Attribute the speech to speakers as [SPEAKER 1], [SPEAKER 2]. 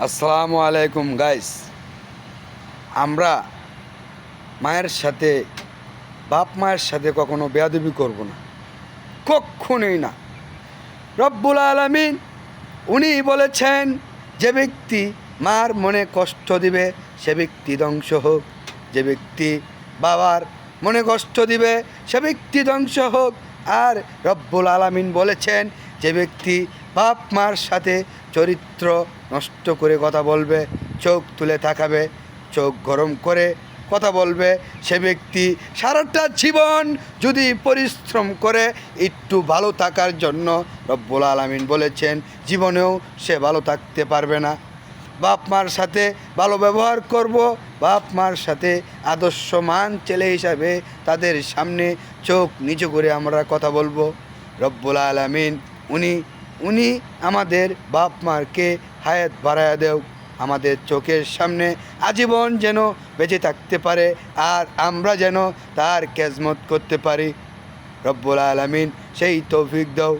[SPEAKER 1] আসসালামু আলাইকুম গাইস। আমরা মায়ের সাথে বাপ মায়ের সাথে কখনো বেয়াদবি করব না, কখনোই না। রব্বুল আলামিন উনি বলেছেন, যে ব্যক্তি মার মনে কষ্ট দিবে সে ব্যক্তি ধ্বংস হোক, যে ব্যক্তি বাবার মনে কষ্ট দিবে সে ব্যক্তি ধ্বংস হোক। আর রব্বুল আলামিন বলেছেন, যে ব্যক্তি বাপ মার সাথে চরিত্র নষ্ট করে কথা বলবে, চোখ তুলে তাকাবে, চোখ গরম করে কথা বলবে, সে ব্যক্তি সারাটা জীবন যদি পরিশ্রম করে একটু ভালো থাকার জন্য, রব্বুল আলামিন বলেছেন জীবনেও সে ভালো থাকতে পারবে না। বাপ মার সাথে ভালো ব্যবহার করব, বাপ মার সাথে আদর্শমান ছেলে হিসাবে তাদের সামনে চোখ নিচু করে আমরা কথা বলবো। রব্বুল আলামিন উনি আমাদের বাপ মারকে হায়াত বাড়ায়া দেও, আমাদের চোখের সামনে আজীবন যেন বেঁচে থাকতে পারে, আর আমরা যেন তার খেজমত করতে পারি। রব্বুল আলামিন সেই তৌফিক দাও।